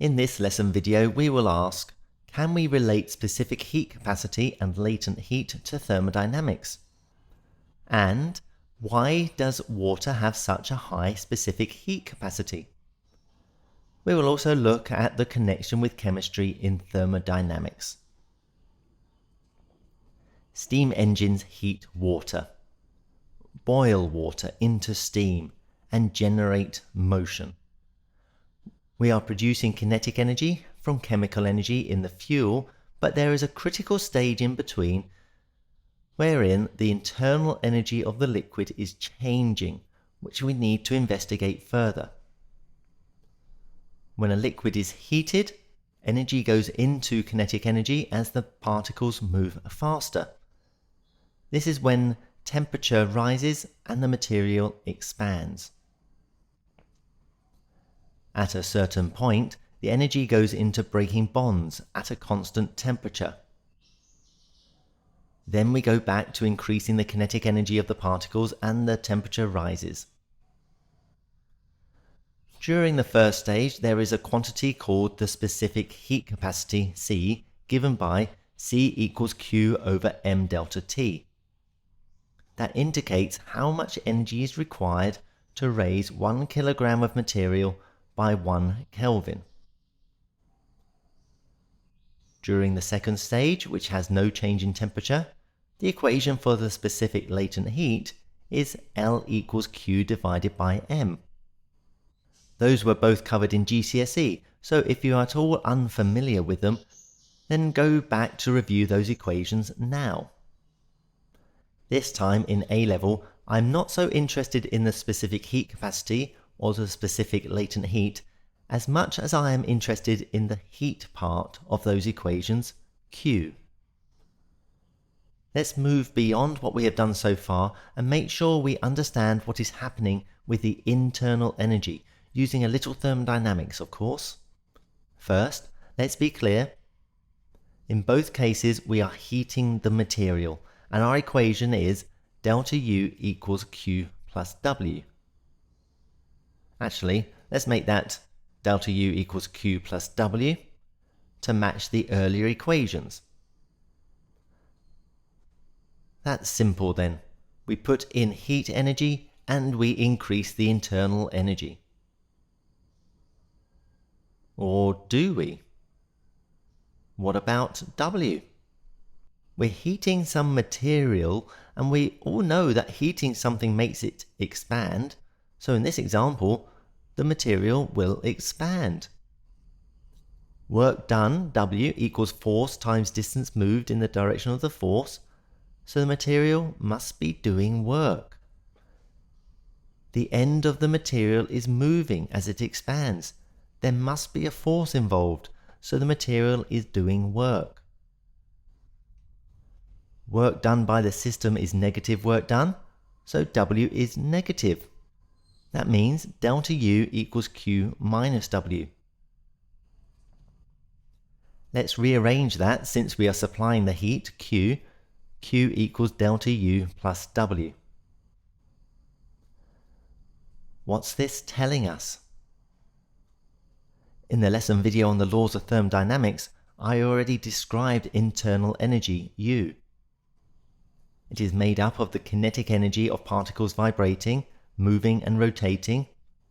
In this lesson video we will ask, can we relate specific heat capacity and latent heat to thermodynamics? And why does water have such a high specific heat capacity? We will also look at the connection with chemistry in thermodynamics. Steam engines heat water, boil water into steam, and generate motion. We are producing kinetic energy from chemical energy in the fuel, but there is a critical stage in between wherein the internal energy of the liquid is changing, which we need to investigate further. When a liquid is heated, energy goes into kinetic energy as the particles move faster. This is when temperature rises and the material expands. At a certain point, the energy goes into breaking bonds at a constant temperature. Then we go back to increasing the kinetic energy of the particles and the temperature rises. During the first stage, there is a quantity called the specific heat capacity, C, given by C equals Q over m delta T. That indicates how much energy is required to raise 1 kilogram of material by 1 Kelvin. During the second stage, which has no change in temperature, the equation for the specific latent heat is L equals Q divided by M. Those were both covered in GCSE, so if you are at all unfamiliar with them, then go back to review those equations now. This time in A-level, I'm not so interested in the specific heat capacity or the specific latent heat as much as I am interested in the heat part of those equations, Q. Let's move beyond what we have done so far and make sure we understand what is happening with the internal energy, using a little thermodynamics, of course. First, let's be clear. In both cases, we are heating the material, and our equation is delta U equals Q plus W. Actually, let's make that delta U equals Q plus W to match the earlier equations. That's simple then. We put in heat energy and we increase the internal energy. Or do we? What about W? We're heating some material and we all know that heating something makes it expand. So in this example, the material will expand. Work done, W, equals force times distance moved in the direction of the force. So the material must be doing work. The end of the material is moving as it expands. There must be a force involved, so the material is doing work. Work done by the system is negative work done, so W is negative. That means delta U equals Q minus W. Let's rearrange that since we are supplying the heat, Q. Q equals delta U plus W. What's this telling us? In the lesson video on the laws of thermodynamics, I already described internal energy, U. It is made up of the kinetic energy of particles vibrating, moving and rotating,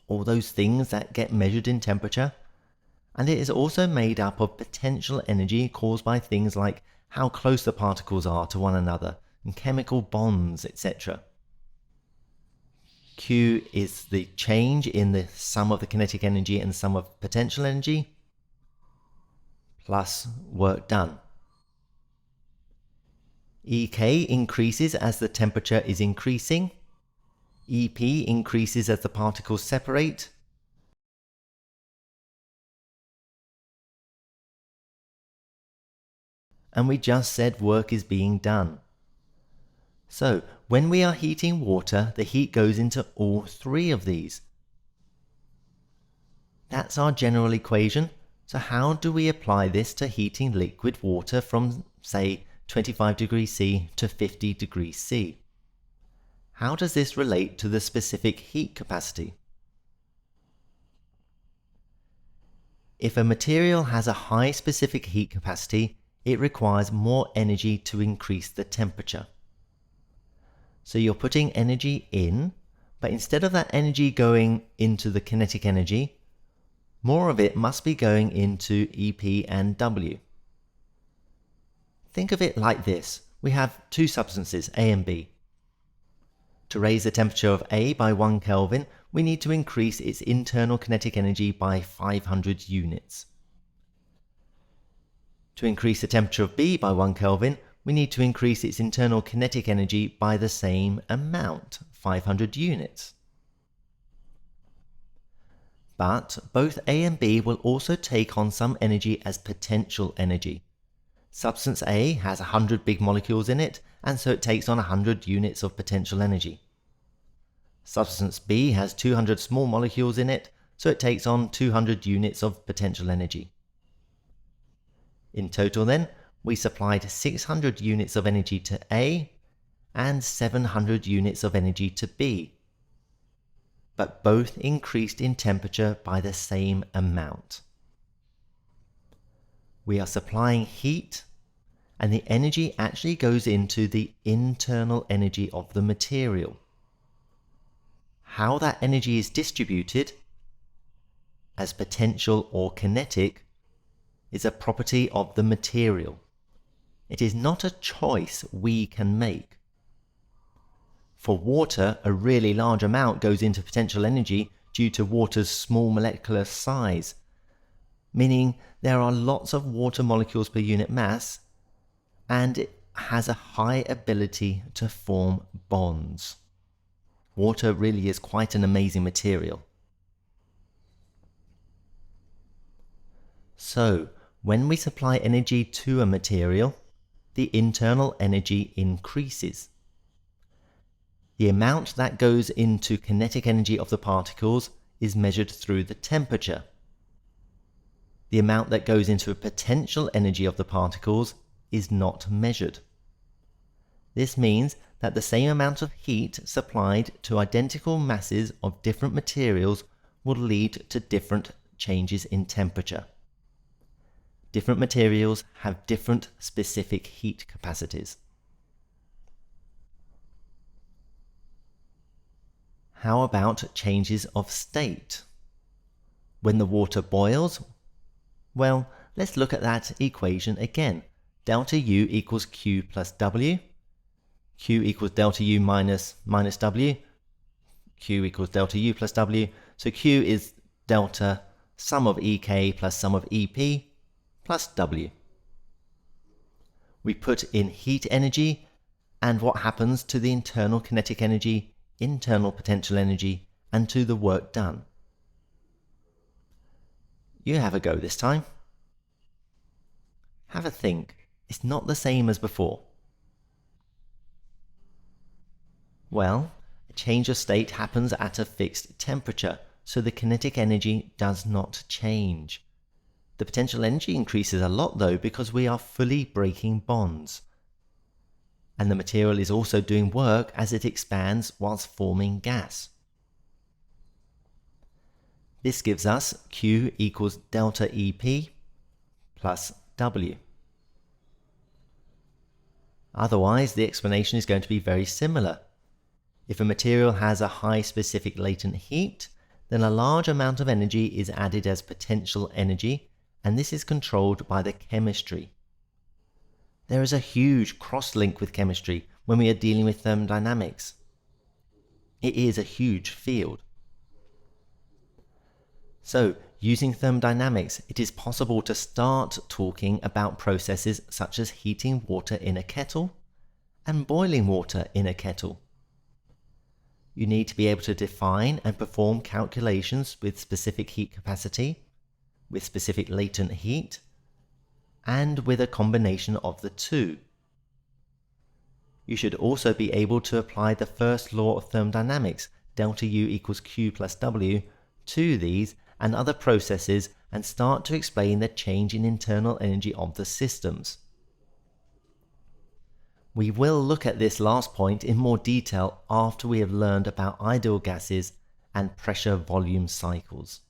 all those things that get measured in temperature. And it is also made up of potential energy caused by things like how close the particles are to one another, and chemical bonds, etc. Q is the change in the sum of the kinetic energy and sum of potential energy, plus work done. EK increases as the temperature is increasing. EP increases as the particles separate. And we just said work is being done. So, when we are heating water, the heat goes into all three of these. That's our general equation. So how do we apply this to heating liquid water from, say, 25 degrees C to 50 degrees C? How does this relate to the specific heat capacity? If a material has a high specific heat capacity, it requires more energy to increase the temperature. So you're putting energy in, but instead of that energy going into the kinetic energy, more of it must be going into EP and W. Think of it like this. We have two substances, A and B. To raise the temperature of A by 1 Kelvin, we need to increase its internal kinetic energy by 500 units. To increase the temperature of B by 1 Kelvin, we need to increase its internal kinetic energy by the same amount, 500 units. But both A and B will also take on some energy as potential energy. Substance A has 100 big molecules in it, and so it takes on 100 units of potential energy. Substance B has 200 small molecules in it, so it takes on 200 units of potential energy. In total then, we supplied 600 units of energy to A and 700 units of energy to B, but both increased in temperature by the same amount. We are supplying heat, and the energy actually goes into the internal energy of the material. How that energy is distributed, as potential or kinetic, is a property of the material. It is not a choice we can make. For water, a really large amount goes into potential energy due to water's small molecular size, meaning there are lots of water molecules per unit mass, and it has a high ability to form bonds. Water really is quite an amazing material. So, when we supply energy to a material, the internal energy increases. The amount that goes into kinetic energy of the particles is measured through the temperature. The amount that goes into potential energy of the particles is not measured. This means that the same amount of heat supplied to identical masses of different materials will lead to different changes in temperature. Different materials have different specific heat capacities. How about changes of state? When the water boils, well, let's look at that equation again. Delta U equals Q plus W. Q equals delta U minus W. Q equals delta U plus W. So Q is delta sum of EK plus sum of EP plus W. We put in heat energy, and what happens to the internal kinetic energy, internal potential energy, and to the work done? You have a go this time. Have a think. It's not the same as before. Well, a change of state happens at a fixed temperature, so the kinetic energy does not change. The potential energy increases a lot though, because we are fully breaking bonds. And the material is also doing work as it expands whilst forming gas. This gives us Q equals delta EP plus W. Otherwise, the explanation is going to be very similar. If a material has a high specific latent heat, then a large amount of energy is added as potential energy, and this is controlled by the chemistry. There is a huge cross-link with chemistry when we are dealing with thermodynamics. It is a huge field. So, using thermodynamics, it is possible to start talking about processes such as heating water in a kettle and boiling water in a kettle. You need to be able to define and perform calculations with specific heat capacity, with specific latent heat, and with a combination of the two. You should also be able to apply the first law of thermodynamics, delta U equals Q plus W, to these and other processes and start to explain the change in internal energy of the systems. We will look at this last point in more detail after we have learned about ideal gases and pressure volume cycles.